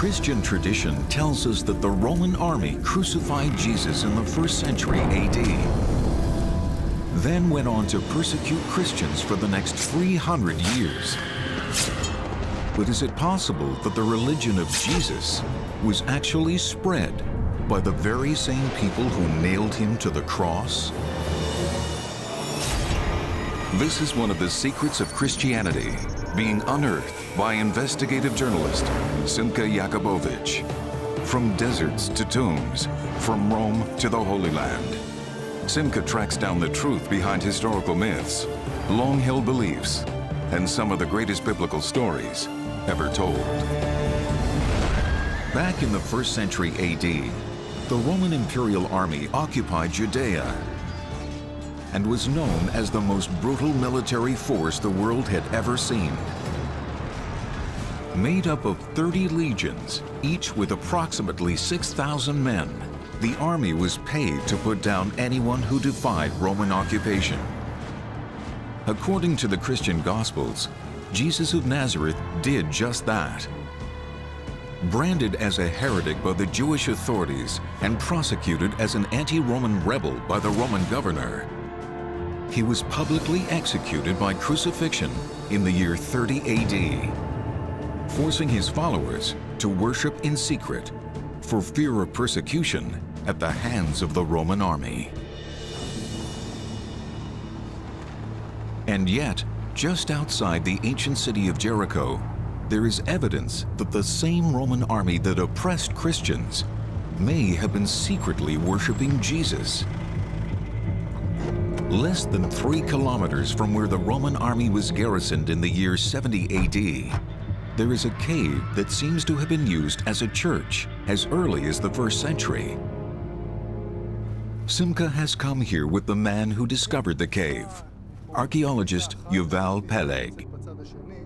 Christian tradition tells us that the Roman army crucified Jesus in the 1st century AD, then went on to persecute Christians for the next 300 years. But is it possible that the religion of Jesus was actually spread by the very same people who nailed him to the cross? This is one of the secrets of Christianity being unearthed by investigative journalist Simcha Jacobovici. From deserts to tombs, from Rome to the Holy Land, Simcha tracks down the truth behind historical myths, long-held beliefs, and some of the greatest biblical stories ever told. Back in the 1st century AD, the Roman imperial army occupied Judea and was known as the most brutal military force the world had ever seen. Made up of 30 legions, each with approximately 6,000 men, the army was paid to put down anyone who defied Roman occupation. According to the Christian Gospels, Jesus of Nazareth did just that. Branded as a heretic by the Jewish authorities and prosecuted as an anti-Roman rebel by the Roman governor, he was publicly executed by crucifixion in the year 30 AD, forcing his followers to worship in secret for fear of persecution at the hands of the Roman army. And yet, just outside the ancient city of Jericho, there is evidence that the same Roman army that oppressed Christians may have been secretly worshiping Jesus. Less than 3 kilometers from where the Roman army was garrisoned in the year 70 AD, there is a cave that seems to have been used as a church as early as the 1st century. Simcha has come here with the man who discovered the cave, archaeologist Yuval Peleg.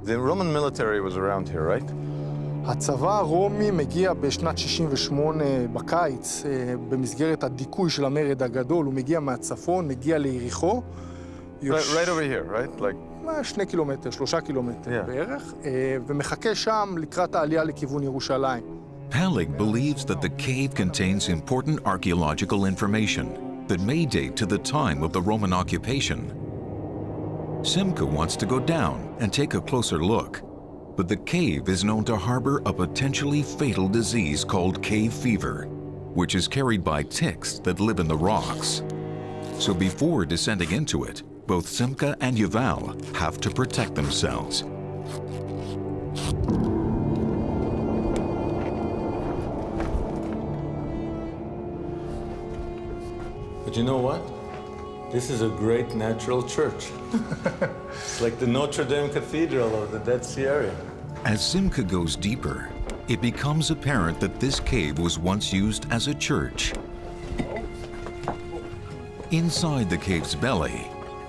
The Roman military was around here, right? הצבא הרומי מגיע בשנת 68 בקיץ, במסגרת הדיכוי של המרד הגדול, הוא מגיע מהצפון, מגיע ליריחו. Right over here, right? Like 2 קילומטר, 3 קילומטר בערך, ומחכה שם לקראת העלייה לכיוון ירושלים. Peleg believes that the cave contains important archaeological information that may date to the time of the Roman occupation. Simcha wants to go down and take a closer look, but the cave is known to harbor a potentially fatal disease called cave fever, which is carried by ticks that live in the rocks. So before descending into it, both Simcha and Yuval have to protect themselves. But you know what? This is a great natural church. It's like the Notre Dame Cathedral of the Dead Sea area. As Simcha goes deeper, it becomes apparent that this cave was once used as a church. Inside the cave's belly,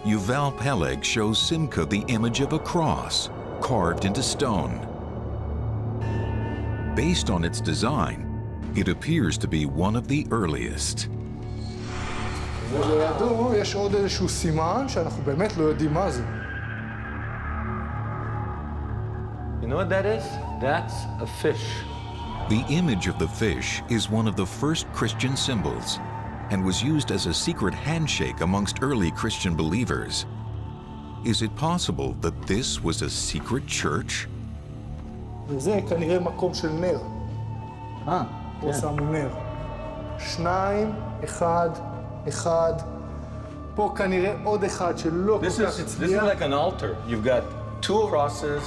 Yuval Peleg shows Simcha the image of a cross carved into stone. Based on its design, it appears to be one of the earliest. ולידו יש עוד איזשהו סימן שאנחנו באמת לא יודעים מה זה. You know what that is? That's a fish. The image of the fish is one of the first Christian symbols and was used as a secret handshake amongst early Christian believers. Is it possible that this was a secret church? וזה כנראה מקום של נר. פה שמו נר. 2, 1, 1. פה כנראה עוד אחד שלא כל כך הצליח. This is like an altar. You've got 2 crosses,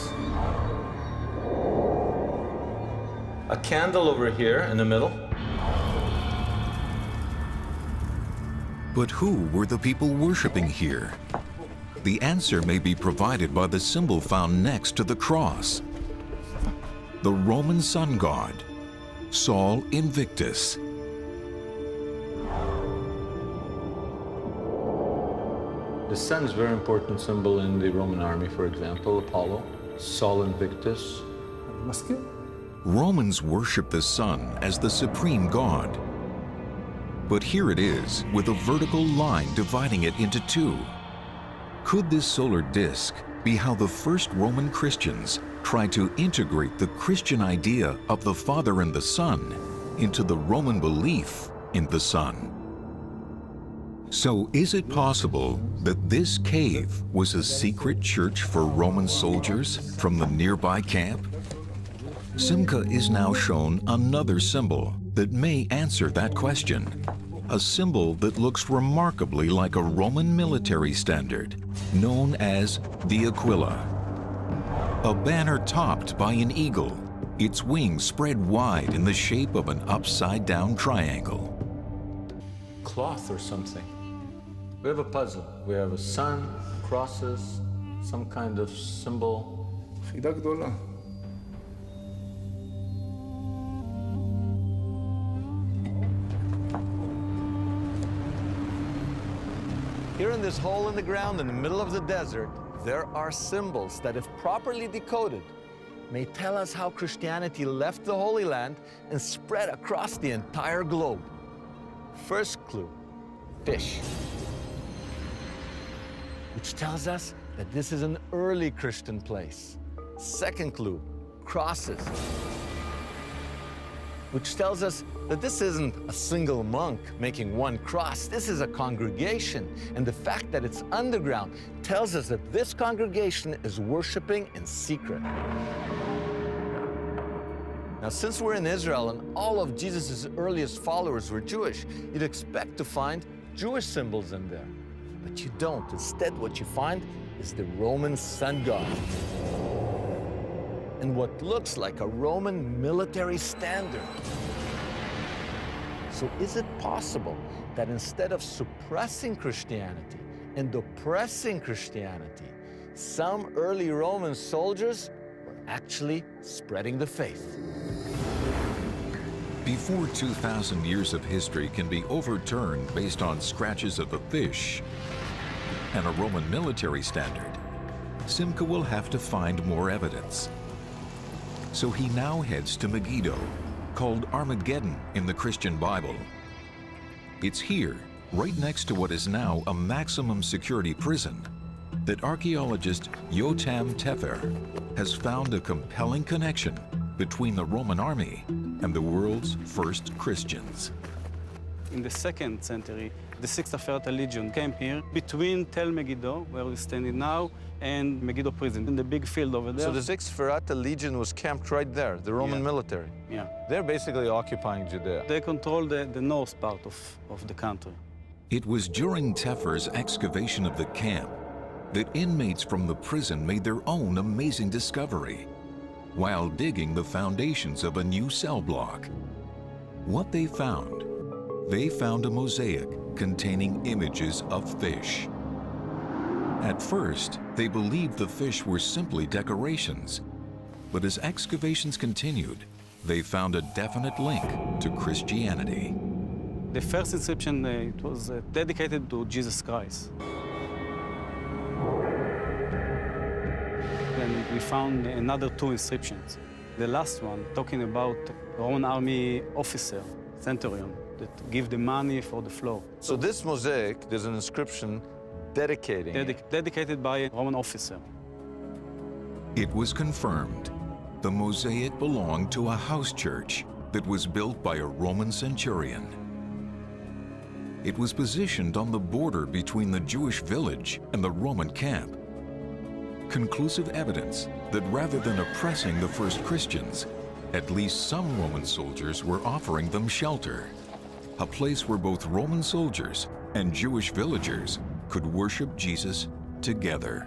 a candle over here in the middle. But who were the people worshiping here? The answer may be provided by the symbol found next to the cross. The Roman sun god, Sol Invictus. The sun is a very important symbol in the Roman army, for example, Apollo, Sol Invictus. מסכים? Romans worship the sun as the supreme god. But here it is, with a vertical line dividing it into 2. Could this solar disk be how the first Roman Christians tried to integrate the Christian idea of the Father and the Son into the Roman belief in the Son. So is it possible that this cave was a secret church for Roman soldiers from the nearby camp? Simcha is now shown another symbol that may answer that question. A symbol that looks remarkably like a Roman military standard, known as the Aquila. A banner topped by an eagle, its wings spread wide in the shape of an upside-down triangle. Cloth or something. We have a puzzle. We have a sun, crosses, some kind of symbol. חידה גדולה. Here in this hole in the ground in the middle of the desert, there are symbols that, if properly decoded, may tell us how Christianity left the Holy Land and spread across the entire globe. First clue, fish, which tells us that this is an early Christian place. Second clue, crosses, which tells us that this isn't a single monk making one cross. This is a congregation. And the fact that it's underground tells us that this congregation is worshiping in secret. Now, since we're in Israel and all of Jesus' earliest followers were Jewish, you'd expect to find Jewish symbols in there. But you don't. Instead, what you find is the Roman sun god and what looks like a Roman military standard. So is it possible that instead of suppressing Christianity and oppressing Christianity, some early Roman soldiers were actually spreading the faith? Before 2,000 years of history can be overturned based on scratches of a fish and a Roman military standard, Simcha will have to find more evidence. So he now heads to Megiddo, called Armageddon in the Christian Bible. It's here, right next to what is now a maximum security prison, that archaeologist Yotam Tefer has found a compelling connection between the Roman army and the world's first Christians. In the 2nd century, the 6th Legion came here between Tel Megiddo, where we're standing now, and Megiddo prison, in the big field over there. So the 6th Legion was camped right there, the Roman military. Yeah. They're basically occupying Judea. They control the north part of the country. It was during Tefer's excavation of the camp that inmates from the prison made their own amazing discovery while digging the foundations of a new cell block. What they found a mosaic containing images of fish. At first, they believed the fish were simply decorations, but as excavations continued, they found a definite link to Christianity. The first inscription, it was dedicated to Jesus Christ. Then we found another 2 inscriptions. The last one talking about Roman army officer, centurion, that give the money for the floor. So this mosaic, there's an inscription dedicating it. Dedicated by a Roman officer. It was confirmed. The mosaic belonged to a house church that was built by a Roman centurion. It was positioned on the border between the Jewish village and the Roman camp. Conclusive evidence that rather than oppressing the first Christians, at least some Roman soldiers were offering them shelter, a place where both Roman soldiers and Jewish villagers could worship Jesus together.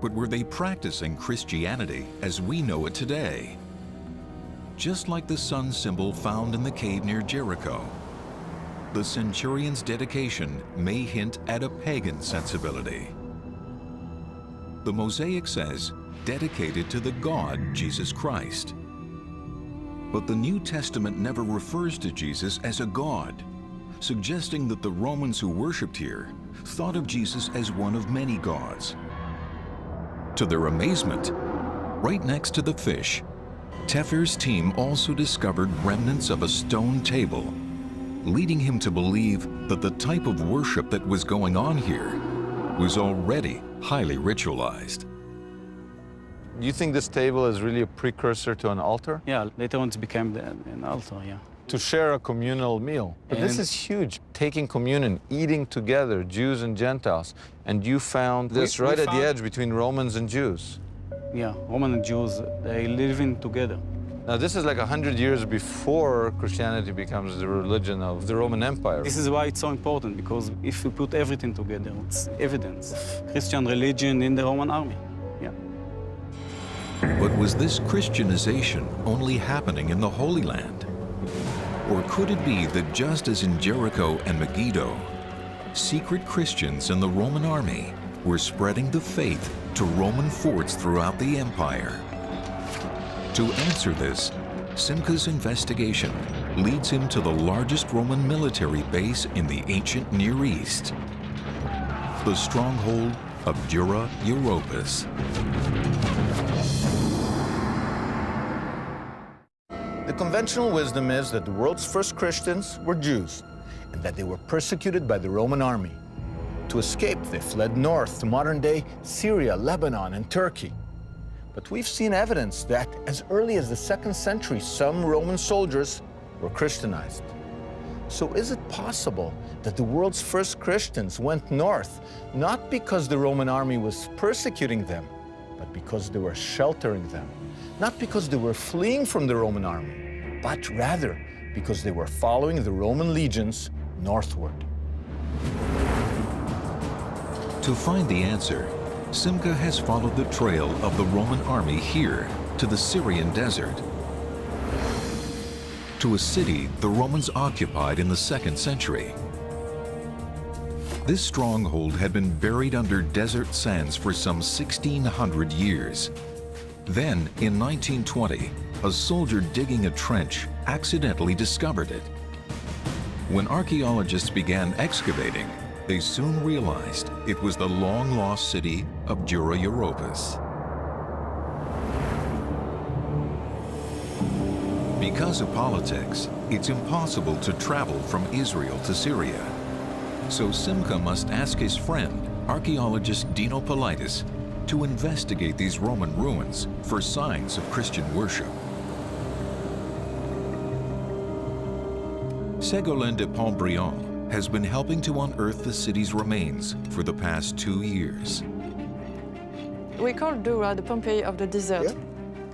But were they practicing Christianity as we know it today? Just like the sun symbol found in the cave near Jericho, the centurion's dedication may hint at a pagan sensibility. The mosaic says, dedicated to the God, Jesus Christ. But the New Testament never refers to Jesus as a god, suggesting that the Romans who worshipped here thought of Jesus as one of many gods. To their amazement, right next to the fish, Tefer's team also discovered remnants of a stone table, leading him to believe that the type of worship that was going on here was already highly ritualized. You think this table is really a precursor to an altar? Yeah, later on it became an altar, yeah. To share a communal meal. But this And- is huge, taking communion, eating together, Jews and Gentiles. And you found this We right at the found- edge between Romans and Jews. Yeah, Roman and Jews, they living together. Now, this is like 100 years before Christianity becomes the religion of the Roman Empire. This is why it's so important, because if we put everything together, it's evidence of Christian religion in the Roman army. Yeah. But was this Christianization only happening in the Holy Land? Or could it be that just as in Jericho and Megiddo, secret Christians in the Roman army were spreading the faith to Roman forts throughout the empire? To answer this, Simcha's investigation leads him to the largest Roman military base in the ancient Near East, the stronghold of Dura Europos. The conventional wisdom is that the world's first Christians were Jews and that they were persecuted by the Roman army. To escape, they fled north to modern-day Syria, Lebanon, and Turkey. But we've seen evidence that as early as the 2nd century, some Roman soldiers were Christianized. So is it possible that the world's first Christians went north, not because the Roman army was persecuting them, but because they were sheltering them? Not because they were fleeing from the Roman army, but rather because they were following the Roman legions northward. To find the answer, Simcha has followed the trail of the Roman army here to the Syrian desert, to a city the Romans occupied in the 2nd century. This stronghold had been buried under desert sands for some 1,600 years. Then, in 1920, a soldier digging a trench accidentally discovered it. When archaeologists began excavating, they soon realized it was the long-lost city of Dura Europos. Because of politics, it's impossible to travel from Israel to Syria. So Simcha must ask his friend, archaeologist Dino Politis, to investigate these Roman ruins for signs of Christian worship. Ségolène de Pontbriand has been helping to unearth the city's remains for the past 2 years. We call Dura the Pompeii of the desert,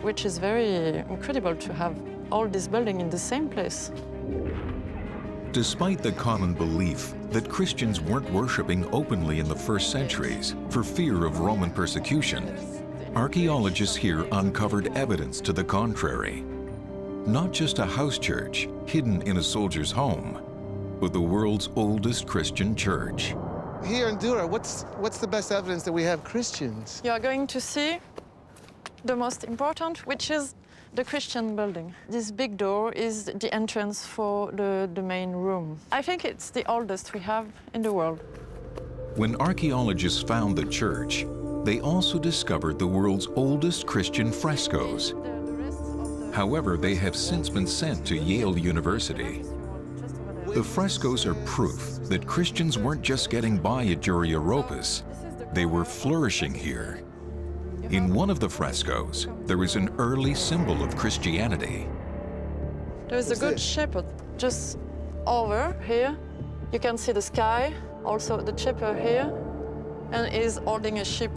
which is very incredible to have all this building in the same place. Despite the common belief that Christians weren't worshiping openly in the first centuries for fear of Roman persecution, archaeologists here uncovered evidence to the contrary. Not just a house church hidden in a soldier's home, but the world's oldest Christian church. Here in Dura, what's the best evidence that we have Christians? You are going to see the most important, which is the Christian building. This big door is the entrance for the main room. I think it's the oldest we have in the world. When archaeologists found the church, they also discovered the world's oldest Christian frescoes. However, they have since been sent to Yale University. The frescoes are proof that Christians weren't just getting by at Dura Europos, they were flourishing here. In one of the frescoes, there is an early symbol of Christianity. There is a good shepherd just over here. You can see the sky, also the shepherd here, and is holding a sheep.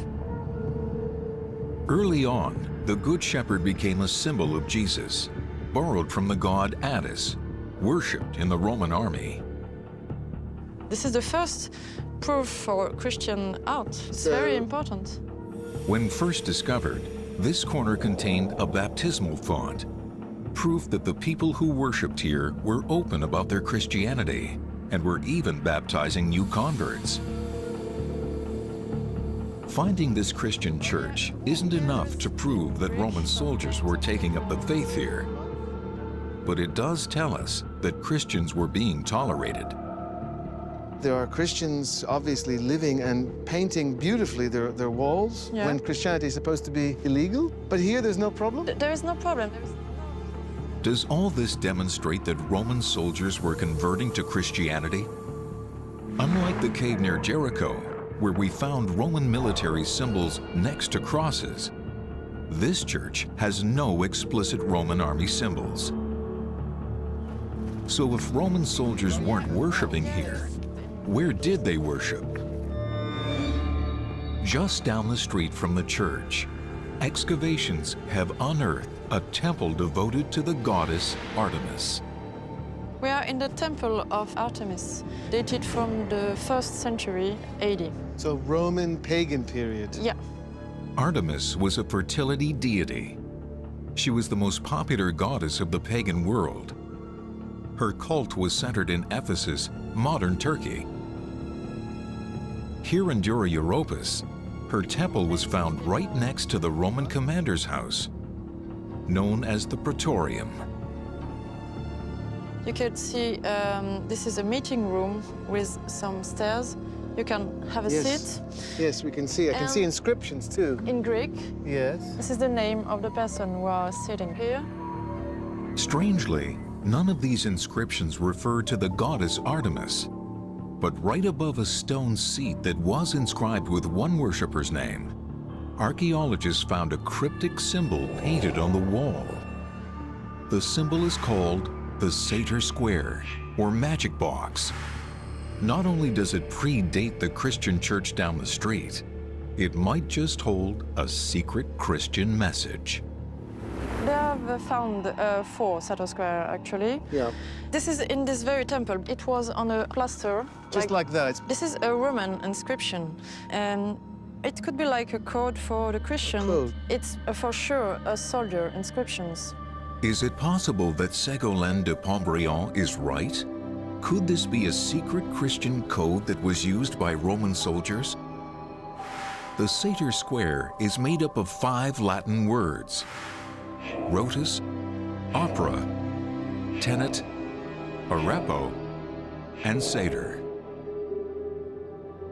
Early on, the Good Shepherd became a symbol of Jesus, borrowed from the god Attis, worshipped in the Roman army. This is the first proof for Christian art. It's very important. When first discovered, this corner contained a baptismal font, proof that the people who worshipped here were open about their Christianity and were even baptizing new converts. Finding this Christian church isn't enough to prove that Roman soldiers were taking up the faith here, but it does tell us that Christians were being tolerated. There are Christians obviously living and painting beautifully their walls when Christianity is supposed to be illegal. But here there's no problem? There is no problem. Does all this demonstrate that Roman soldiers were converting to Christianity? Unlike the cave near Jericho, where we found Roman military symbols next to crosses, this church has no explicit Roman army symbols. So if Roman soldiers weren't worshiping here, where did they worship? Just down the street from the church, excavations have unearthed a temple devoted to the goddess Artemis. We are in the temple of Artemis, dated from the 1st century AD. So Roman pagan period. Yeah. Artemis was a fertility deity. She was the most popular goddess of the pagan world. Her cult was centered in Ephesus, modern Turkey. Here in Dura Europos, her temple was found right next to the Roman commander's house, known as the Praetorium. You could see this is a meeting room with some stairs. You can have a seat. Yes, we can see. I can see inscriptions too. In Greek. Yes. This is the name of the person who are sitting here. Strangely, none of these inscriptions refer to the goddess Artemis. But right above a stone seat that was inscribed with one worshipper's name, archaeologists found a cryptic symbol painted on the wall. The symbol is called the Satyr Square, or Magic Box. Not only does it predate the Christian church down the street, it might just hold a secret Christian message. They have found 4 Satyr Square, actually. Yeah. This is in this very temple. It was on a plaster. Just like that. This is a Roman inscription, and it could be like a code for the Christian. Code. It's for sure a soldier inscriptions. Is it possible that Ségolène de Pontbriand is right? Could this be a secret Christian code that was used by Roman soldiers? The Satyr Square is made up of 5 Latin words: rotus, opera, tenet, arepo, and satyr.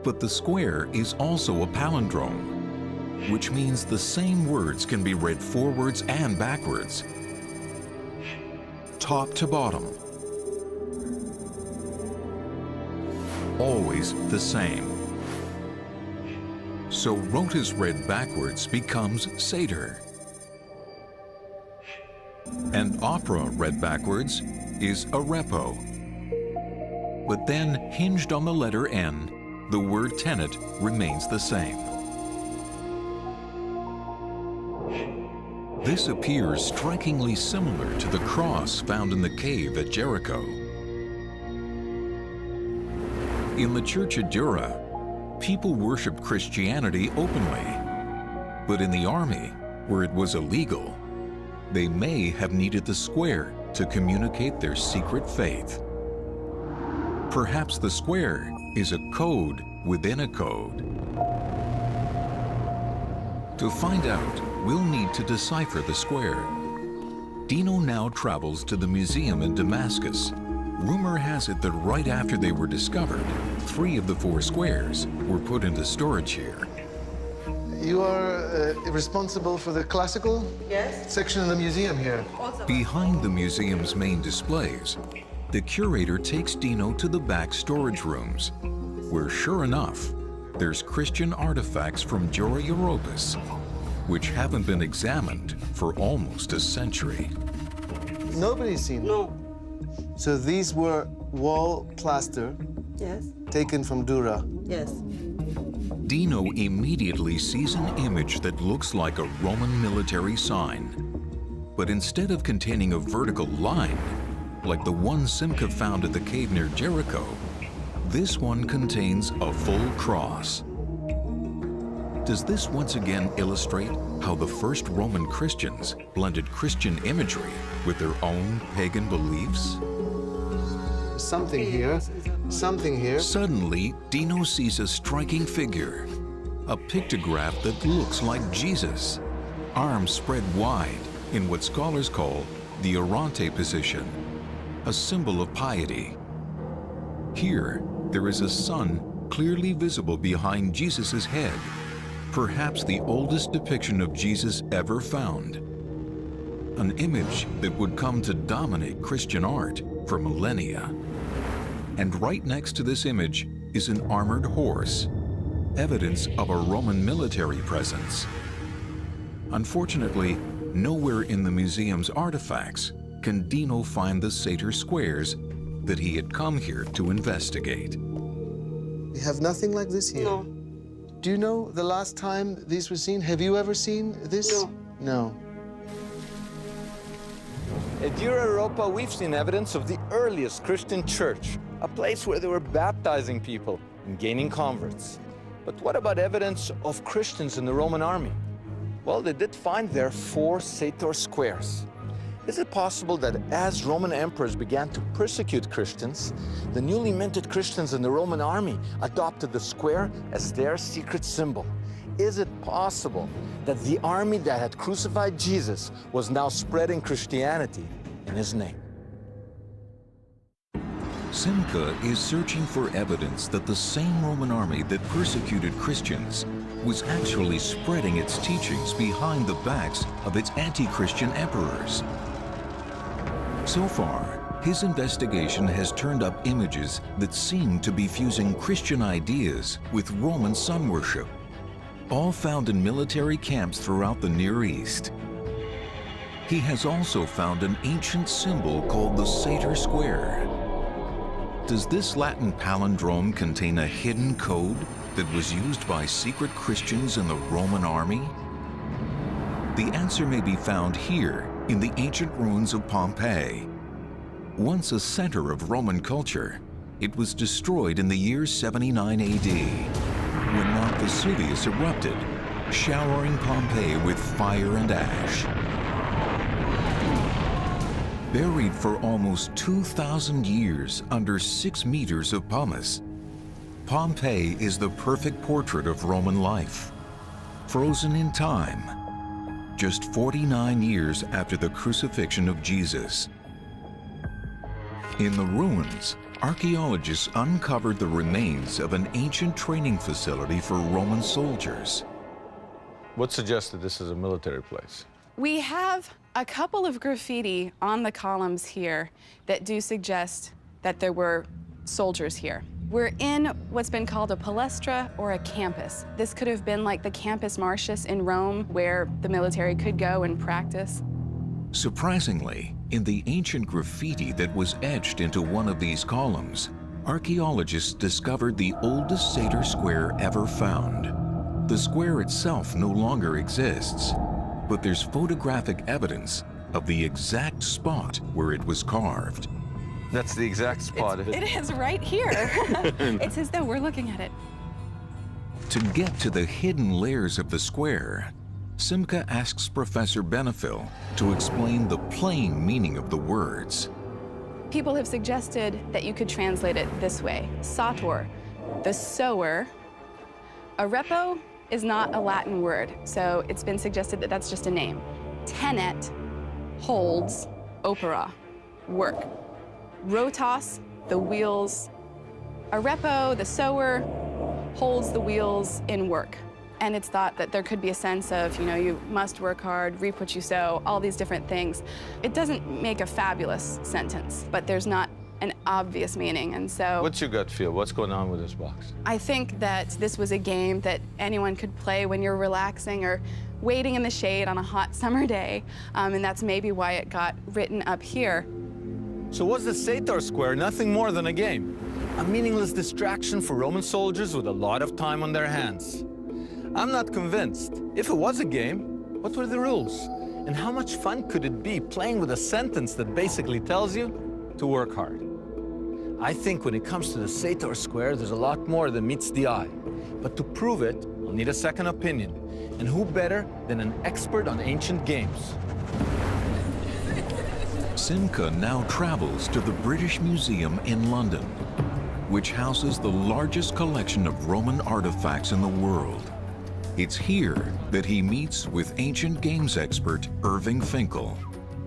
But the square is also a palindrome, which means the same words can be read forwards and backwards, top to bottom. Always the same. So rotus read backwards becomes satyr. And opera read backwards is arepo. But then, hinged on the letter N, the word tenet remains the same. This appears strikingly similar to the cross found in the cave at Jericho. In the church at Dura, people worshiped Christianity openly. But in the army, where it was illegal, they may have needed the square to communicate their secret faith. Perhaps the square is a code within a code. To find out, we'll need to decipher the square. Dino now travels to the museum in Damascus. Rumor has it that right after they were discovered, 3 of the 4 squares were put into storage here. You are responsible for the classical section of the museum here. Behind the museum's main displays, the curator takes Dino to the back storage rooms, where sure enough, there's Christian artifacts from Dura Europos, which haven't been examined for almost a century. Nobody's seen them. No. So these were wall plaster Yes. taken from Dura. Yes. Dino immediately sees an image that looks like a Roman military sign. But instead of containing a vertical line, like the one Simcha found at the cave near Jericho, this one contains a full cross. Does this once again illustrate how the first Roman Christians blended Christian imagery with their own pagan beliefs? Something here. Something here. Suddenly, Dino sees a striking figure, a pictograph that looks like Jesus, arms spread wide in what scholars call the orante position, a symbol of piety. Here, there is a sun clearly visible behind Jesus' head, perhaps the oldest depiction of Jesus ever found. An image that would come to dominate Christian art for millennia. And right next to this image is an armored horse, evidence of a Roman military presence. Unfortunately, nowhere in the museum's artifacts can Dino find the satyr squares that he had come here to investigate. We have nothing like this here? No. Do you know the last time these were seen? Have you ever seen this? No. No. At Europa, we've seen evidence of the earliest Christian church, a place where they were baptizing people and gaining converts. But what about evidence of Christians in the Roman army? Well, they did find there 4 satyr squares. Is it possible that as Roman emperors began to persecute Christians, the newly minted Christians in the Roman army adopted the square as their secret symbol? Is it possible that the army that had crucified Jesus was now spreading Christianity in his name? Simcha is searching for evidence that the same Roman army that persecuted Christians was actually spreading its teachings behind the backs of its anti-Christian emperors. So far, his investigation has turned up images that seem to be fusing Christian ideas with Roman sun worship, all found in military camps throughout the Near East. He has also found an ancient symbol called the satyr square. Does this Latin palindrome contain a hidden code that was used by secret Christians in the Roman army? The answer may be found here in the ancient ruins of Pompeii. Once a center of Roman culture, it was destroyed in the year 79 AD, when Mount Vesuvius erupted, showering Pompeii with fire and ash. Buried for almost 2,000 years under 6 meters of pumice, Pompeii is the perfect portrait of Roman life, frozen in time, just 49 years after the crucifixion of Jesus. In the ruins, archaeologists uncovered the remains of an ancient training facility for Roman soldiers. What suggests that this is a military place? We have a couple of graffiti on the columns here that do suggest that there were soldiers here. We're in what's been called a palestra or a campus. This could have been like the Campus Martius in Rome, where the military could go and practice. Surprisingly, in the ancient graffiti that was etched into one of these columns, archaeologists discovered the oldest satyr square ever found. The square itself no longer exists, but there's photographic evidence of the exact spot where it was carved. That's the exact spot. It is right here. It's as though we're looking at it. To get to the hidden layers of the square, Simcha asks Professor Benefil to explain the plain meaning of the words. People have suggested that you could translate it this way. Sator, the sower. Arepo is not a Latin word, so it's been suggested that that's just a name. Tenet holds, opera, work. Rotos, the wheels. Arepo, the sower, holds the wheels in work. And it's thought that there could be a sense of, you know, you must work hard, reap what you sow, all these different things. It doesn't make a fabulous sentence, but there's not an obvious meaning, and so... What's your gut feel? What's going on with this box? I think that this was a game that anyone could play when you're relaxing or waiting in the shade on a hot summer day, and that's maybe why it got written up here. So was the satyr square nothing more than a game? A meaningless distraction for Roman soldiers with a lot of time on their hands? I'm not convinced. If it was a game, what were the rules? And how much fun could it be playing with a sentence that basically tells you to work hard? I think when it comes to the satyr square, there's a lot more than meets the eye. But to prove it, I'll need a second opinion. And who better than an expert on ancient games? Simcha now travels to the British Museum in London, which houses the largest collection of Roman artifacts in the world. It's here that he meets with ancient games expert Irving Finkel.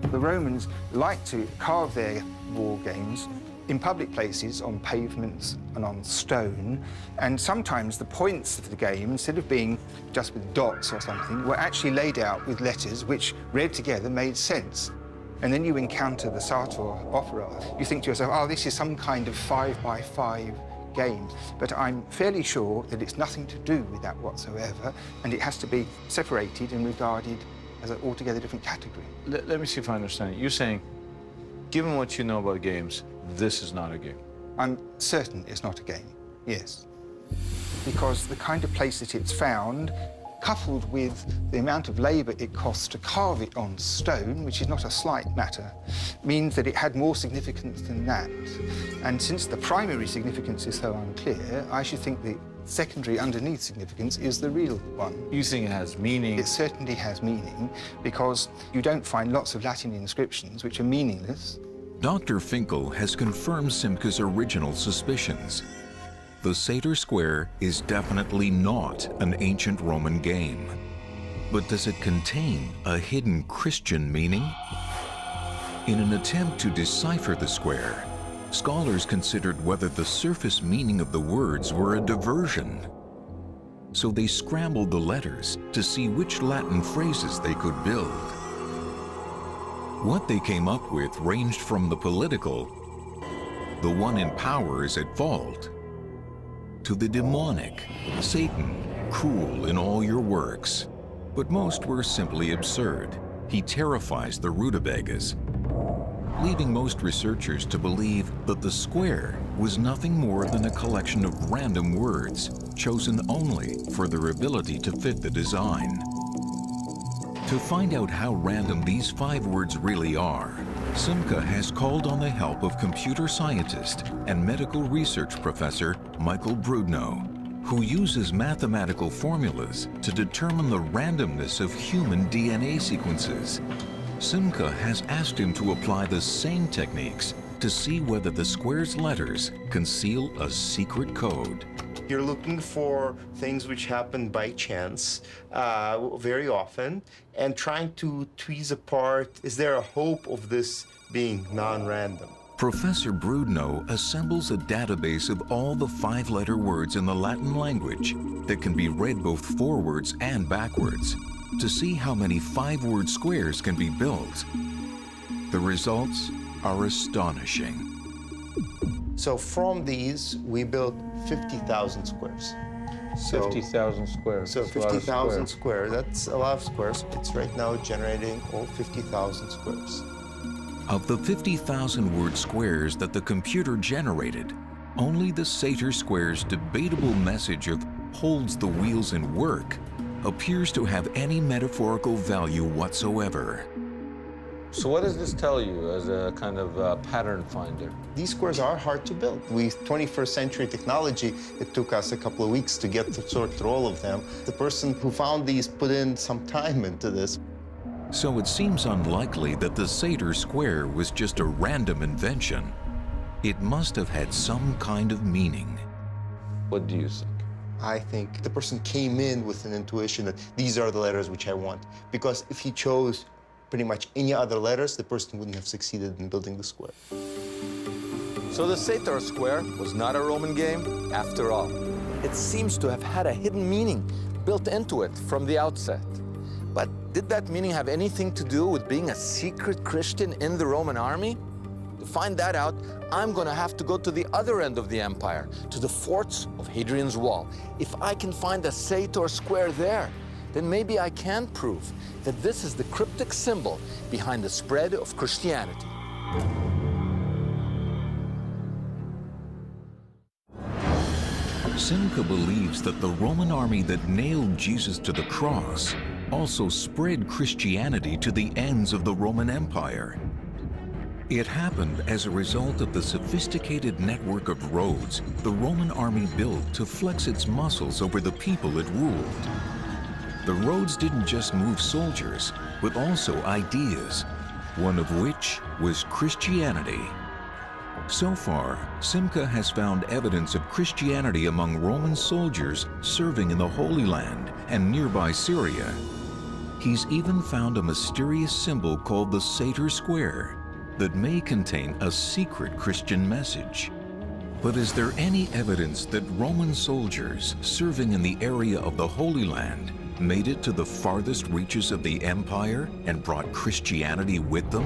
The Romans liked to carve their war games in public places, on pavements and on stone, and sometimes the points of the game, instead of being just with dots or something, were actually laid out with letters which, read together, made sense. And then you encounter the Sator opera. You think to yourself, oh, this is some kind of 5x5 game. But I'm fairly sure that it's nothing to do with that whatsoever, and it has to be separated and regarded as an altogether different category. Let me see if I understand it. You're saying, given what you know about games, this is not a game? I'm certain it's not a game, yes. Because the kind of place that it's found, coupled with the amount of labour it costs to carve it on stone, which is not a slight matter, means that it had more significance than that. And since the primary significance is so unclear, I should think the secondary underneath significance is the real one. You think it has meaning? It certainly has meaning, because you don't find lots of Latin inscriptions which are meaningless. Dr. Finkel has confirmed Simcha's original suspicions. The Satyr Square is definitely not an ancient Roman game. But does it contain a hidden Christian meaning? In an attempt to decipher the square, scholars considered whether the surface meaning of the words were a diversion. So they scrambled the letters to see which Latin phrases they could build. What they came up with ranged from the political, "the one in power is at fault," to the demonic, "Satan, cruel in all your works." But most were simply absurd. "He terrifies the rutabagas," leading most researchers to believe that the square was nothing more than a collection of random words, chosen only for their ability to fit the design. To find out how random these 5 words really are, Simcha has called on the help of computer scientist and medical research professor Michael Brudno, who uses mathematical formulas to determine the randomness of human DNA sequences. Simcha has asked him to apply the same techniques to see whether the square's letters conceal a secret code. You're looking for things which happen by chance very often and trying to tease apart, is there a hope of this being non-random? Professor Brudno assembles a database of all the 5-letter words in the Latin language that can be read both forwards and backwards to see how many 5-word squares can be built. The results are astonishing. So from these, we built 50,000 squares. 50,000 squares. So 50,000 squares, that's a lot of squares. It's right now generating all 50,000 squares. Of the 50,000-word squares that the computer generated, only the Satyr Square's debatable message of "holds the wheels in work" appears to have any metaphorical value whatsoever. So what does this tell you as a kind of pattern finder? These squares are hard to build. With 21st century technology, it took us a couple of weeks to get to sort through all of them. The person who found these put in some time into this. So it seems unlikely that the Satyr Square was just a random invention. It must have had some kind of meaning. What do you think? I think the person came in with an intuition that these are the letters which I want. Because if he chose pretty much any other letters, the person wouldn't have succeeded in building the square. So the Satyr Square was not a Roman game after all. It seems to have had a hidden meaning built into it from the outset. But did that meaning have anything to do with being a secret Christian in the Roman army? To find that out, I'm going to have to go to the other end of the empire, to the forts of Hadrian's Wall. If I can find a Satyr Square there, then maybe I can prove that this is the cryptic symbol behind the spread of Christianity. Simcha believes that the Roman army that nailed Jesus to the cross also spread Christianity to the ends of the Roman Empire. It happened as a result of the sophisticated network of roads the Roman army built to flex its muscles over the people it ruled. The roads didn't just move soldiers, but also ideas, one of which was Christianity. So far, Simcha has found evidence of Christianity among Roman soldiers serving in the Holy Land and nearby Syria. He's even found a mysterious symbol called the Satyr Square that may contain a secret Christian message. But is there any evidence that Roman soldiers serving in the area of the Holy Land made it to the farthest reaches of the empire and brought Christianity with them?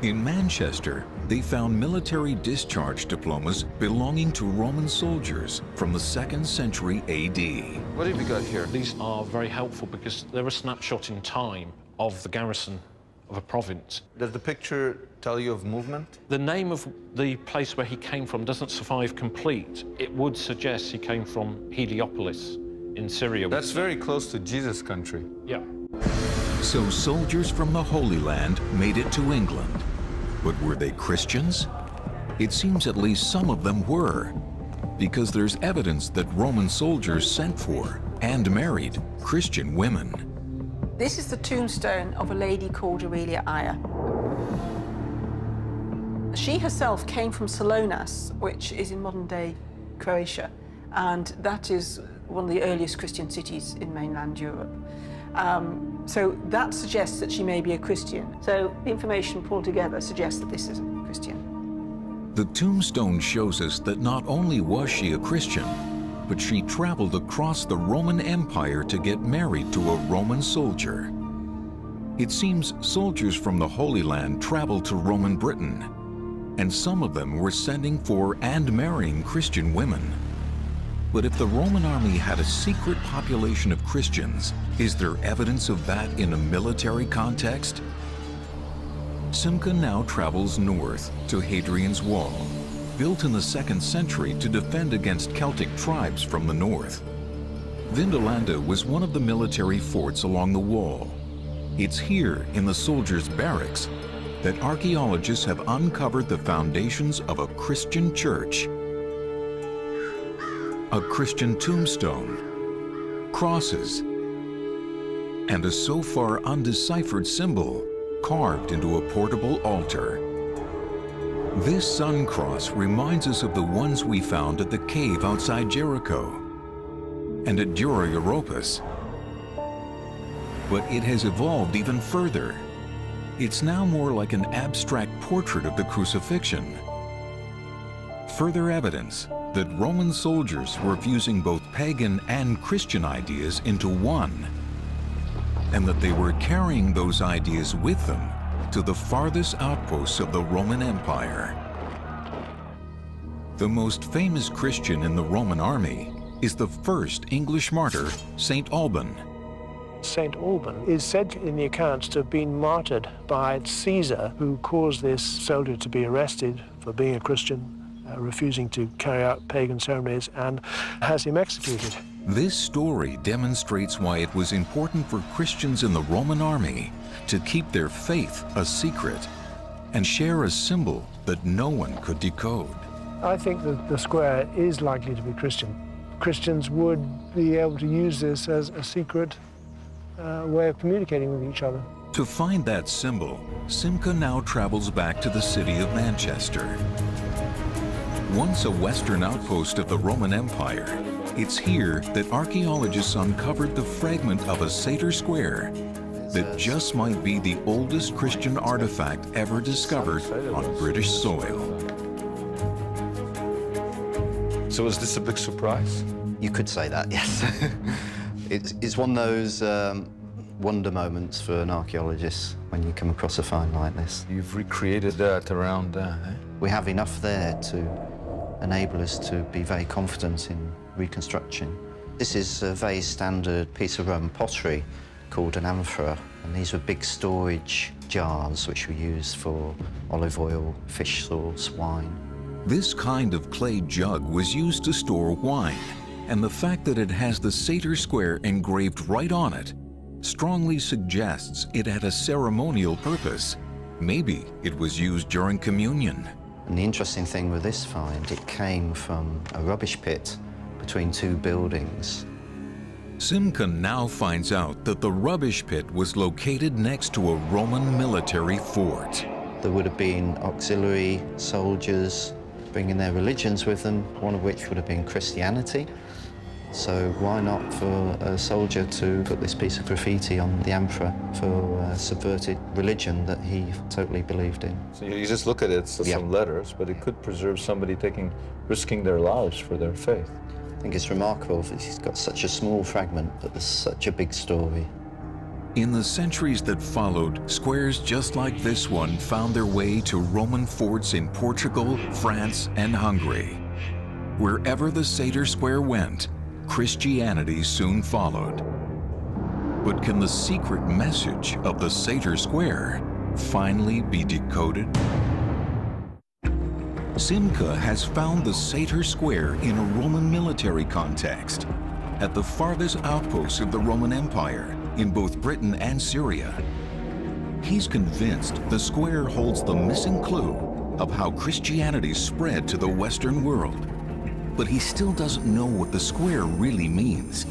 In Manchester, they found military discharge diplomas belonging to Roman soldiers from the 2nd century AD. What have you got here? These are very helpful because they're a snapshot in time of the garrison of a province. Does the picture tell you of movement? The name of the place where he came from doesn't survive complete. It would suggest he came from Heliopolis in Syria. That's very close to Jesus' country. Yeah. So soldiers from the Holy Land made it to England. But were they Christians? It seems at least some of them were, because there's evidence that Roman soldiers sent for and married Christian women. This is the tombstone of a lady called Aurelia Aya. She herself came from Salonas, which is in modern-day Croatia, and that is one of the earliest Christian cities in mainland Europe. So that suggests that she may be a Christian. So the information pulled together suggests that this is a Christian. The tombstone shows us that not only was she a Christian, but she traveled across the Roman Empire to get married to a Roman soldier. It seems soldiers from the Holy Land traveled to Roman Britain, and some of them were sending for and marrying Christian women. But if the Roman army had a secret population of Christians, is there evidence of that in a military context? Simcha now travels north to Hadrian's Wall, built in the 2nd century to defend against Celtic tribes from the north. Vindolanda was one of the military forts along the wall. It's here, in the soldiers' barracks, that archaeologists have uncovered the foundations of a Christian church. A Christian tombstone, crosses, and a so far undeciphered symbol carved into a portable altar. This sun cross reminds us of the ones we found at the cave outside Jericho and at Dura Europos. But it has evolved even further. It's now more like an abstract portrait of the crucifixion. Further evidence that Roman soldiers were fusing both pagan and Christian ideas into one, and that they were carrying those ideas with them to the farthest outposts of the Roman Empire. The most famous Christian in the Roman army is the first English martyr, St. Alban. St. Alban is said in the accounts to have been martyred by Caesar, who caused this soldier to be arrested for being a Christian, refusing to carry out pagan ceremonies, and has him executed. This story demonstrates why it was important for Christians in the Roman army to keep their faith a secret and share a symbol that no one could decode. I think that the square is likely to be Christian. Christians would be able to use this as a secret way of communicating with each other. To find that symbol, Simcha now travels back to the city of Manchester. Once a western outpost of the Roman Empire, it's here that archaeologists uncovered the fragment of a satyr square that just might be the oldest Christian artifact ever discovered on British soil. So was this a big surprise? You could say that, yes. It's one of those wonder moments for an archaeologist when you come across a find like this. You've recreated that around that, eh? We have enough there to enable us to be very confident in reconstruction. This is a very standard piece of Roman pottery called an amphora, and these were big storage jars which were used for olive oil, fish sauce, wine. This kind of clay jug was used to store wine, and the fact that it has the satyr square engraved right on it strongly suggests it had a ceremonial purpose. Maybe it was used during communion. And the interesting thing with this find, it came from a rubbish pit between two buildings. Simcha now finds out that the rubbish pit was located next to a Roman military fort. There would have been auxiliary soldiers bringing their religions with them, one of which would have been Christianity. So why not for a soldier to put this piece of graffiti on the emperor for a subverted religion that he totally believed in? So you just look at it, it's some letters, but it could preserve somebody risking their lives for their faith. I think it's remarkable that he's got such a small fragment, but there's such a big story. In the centuries that followed, squares just like this one found their way to Roman forts in Portugal, France, and Hungary. Wherever the Satyr Square went, Christianity soon followed. But can the secret message of the Satyr Square finally be decoded? Simcha has found the Satyr Square in a Roman military context, at the farthest outposts of the Roman Empire, in both Britain and Syria. He's convinced the square holds the missing clue of how Christianity spread to the Western world. But he still doesn't know what the square really means.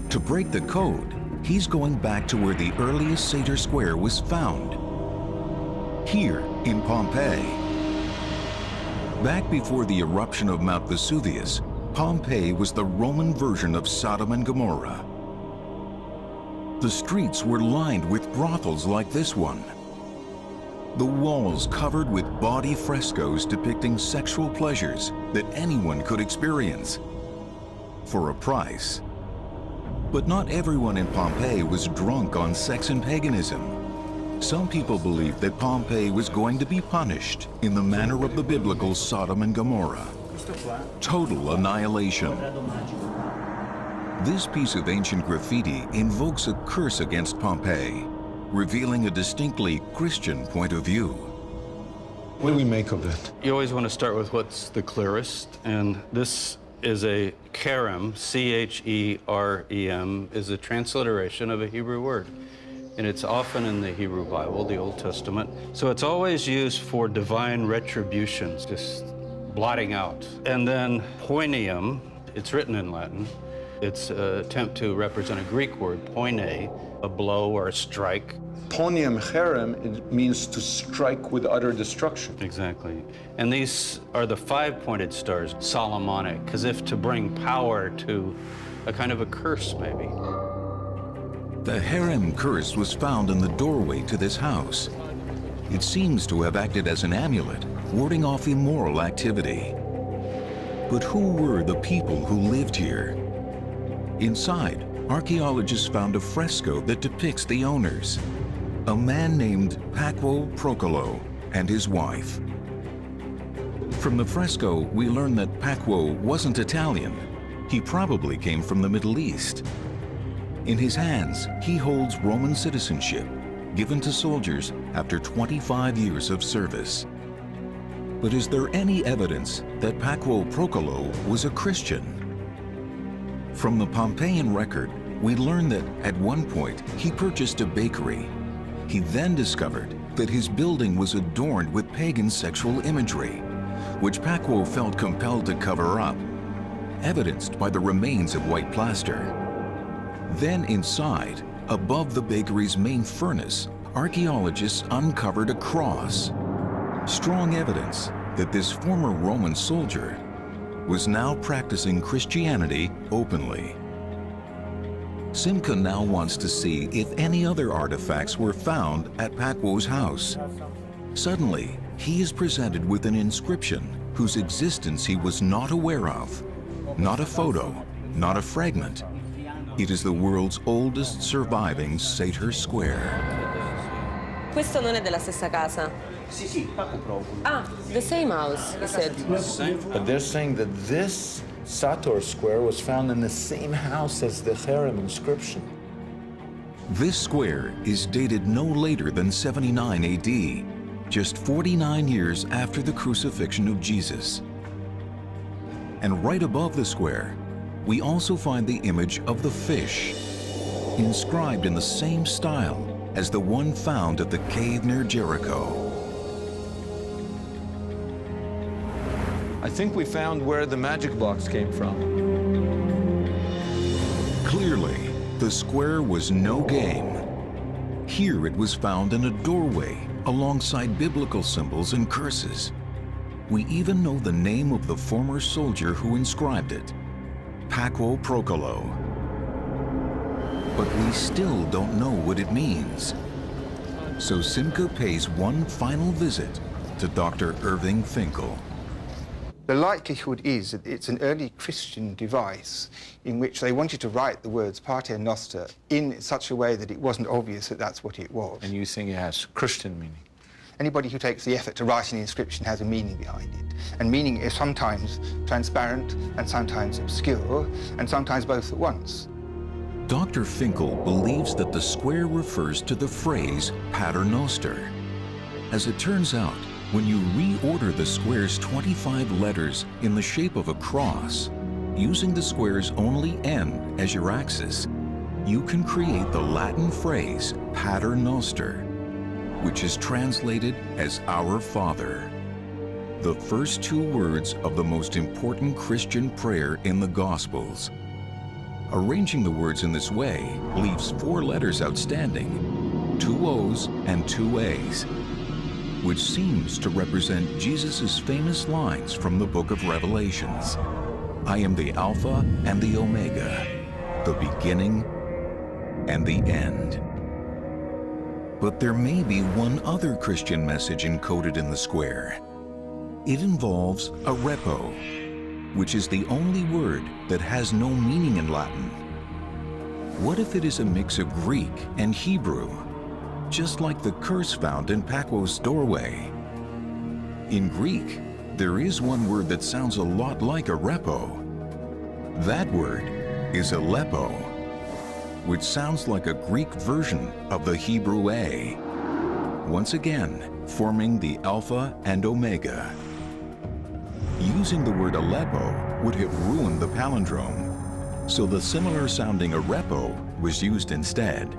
To break the code, he's going back to where the earliest Satyr Square was found, here in Pompeii. Back before the eruption of Mount Vesuvius, Pompeii was the Roman version of Sodom and Gomorrah. The streets were lined with brothels like this one. The walls covered with bawdy frescoes depicting sexual pleasures that anyone could experience for a price. But not everyone in Pompeii was drunk on sex and paganism. Some people believed that Pompeii was going to be punished in the manner of the biblical Sodom and Gomorrah. Total annihilation. This piece of ancient graffiti invokes a curse against Pompeii, revealing a distinctly Christian point of view. What do we make of it? You always want to start with what's the clearest, and this is a cherem, C-H-E-R-E-M, is a transliteration of a Hebrew word. And it's often in the Hebrew Bible, the Old Testament. So it's always used for divine retributions, just blotting out. And then poineum, it's written in Latin. It's an attempt to represent a Greek word, poine, a blow or a strike. Ponium cherem, it means to strike with utter destruction. Exactly. And these are the 5-pointed stars, Solomonic, as if to bring power to a kind of a curse, maybe. The harem curse was found in the doorway to this house. It seems to have acted as an amulet, warding off immoral activity. But who were the people who lived here? Inside, archaeologists found a fresco that depicts the owners, a man named Paquo Procolo and his wife. From the fresco, we learn that Paquo wasn't Italian. He probably came from the Middle East. In his hands, he holds Roman citizenship, given to soldiers after 25 years of service. But is there any evidence that Paquo Procolo was a Christian? From the Pompeian record, we learn that at one point he purchased a bakery. He then discovered that his building was adorned with pagan sexual imagery, which Paquo felt compelled to cover up, evidenced by the remains of white plaster. Then inside, above the bakery's main furnace, archaeologists uncovered a cross, strong evidence that this former Roman soldier was now practicing Christianity openly. Simcha now wants to see if any other artifacts were found at Paquo's house. Suddenly, he is presented with an inscription whose existence he was not aware of. Not a photo, not a fragment. It is the world's oldest surviving Satyr Square. Questo non è della stessa casa? Sì, Paco proprio. Ah, the same house, he said. But they're saying that this Satyr Square was found in the same house as the harem inscription. This square is dated no later than 79 AD, just 49 years after the crucifixion of Jesus. And right above the square, we also find the image of the fish, inscribed in the same style as the one found at the cave near Jericho. I think we found where the magic box came from. Clearly, the square was no game. Here it was found in a doorway alongside biblical symbols and curses. We even know the name of the former soldier who inscribed it, Paquo Procolo. But we still don't know what it means. So Simcha pays one final visit to Dr. Irving Finkel. The likelihood is that it's an early Christian device in which they wanted to write the words Pater Noster in such a way that it wasn't obvious that that's what it was. And you think it has Christian meaning? Anybody who takes the effort to write an inscription has a meaning behind it. And meaning is sometimes transparent and sometimes obscure and sometimes both at once. Dr. Finkel believes that the square refers to the phrase Pater Noster. As it turns out, when you reorder the square's 25 letters in the shape of a cross, using the square's only end as your axis, you can create the Latin phrase Pater Noster, which is translated as Our Father. The first two words of the most important Christian prayer in the Gospels. Arranging the words in this way leaves 4 letters outstanding, 2 O's and 2 A's, which seems to represent Jesus' famous lines from the book of Revelations. I am the Alpha and the Omega, the beginning and the end. But there may be one other Christian message encoded in the square. It involves a repo, which is the only word that has no meaning in Latin. What if it is a mix of Greek and Hebrew, just like the curse found in Paquo's doorway? In Greek, there is one word that sounds a lot like a repo. That word is Aleppo, which sounds like a Greek version of the Hebrew A, once again forming the Alpha and Omega. Using the word Aleppo would have ruined the palindrome, so the similar sounding Arepo was used instead.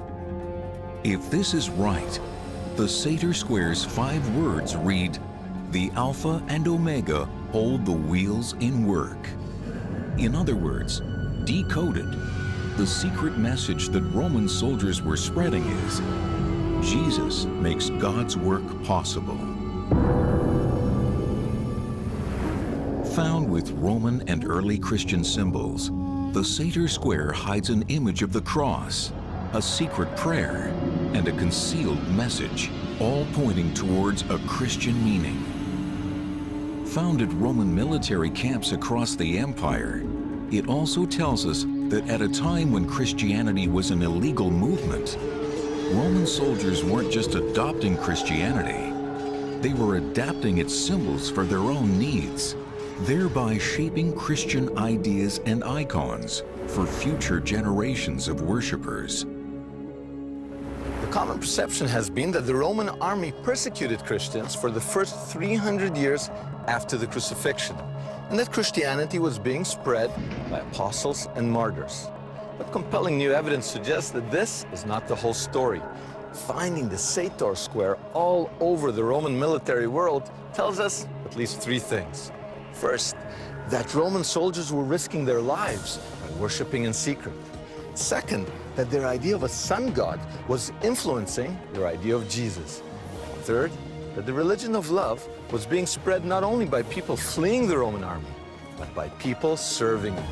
If this is right, the Seder Square's 5 words read, "The Alpha and Omega hold the wheels in work." In other words, decoded, the secret message that Roman soldiers were spreading is, Jesus makes God's work possible. Found with Roman and early Christian symbols, the Seder Square hides an image of the cross, a secret prayer, and a concealed message, all pointing towards a Christian meaning. Found at Roman military camps across the empire, it also tells us that at a time when Christianity was an illegal movement, Roman soldiers weren't just adopting Christianity, they were adapting its symbols for their own needs, thereby shaping Christian ideas and icons for future generations of worshippers. The common perception has been that the Roman army persecuted Christians for the first 300 years after the crucifixion, and that Christianity was being spread by apostles and martyrs. But compelling new evidence suggests that this is not the whole story. Finding the Seder Square all over the Roman military world tells us at least 3 things. First, that Roman soldiers were risking their lives by worshiping in secret. Second, that their idea of a sun god was influencing their idea of Jesus. Third, that the religion of love was being spread not only by people fleeing the Roman army, but by people serving it.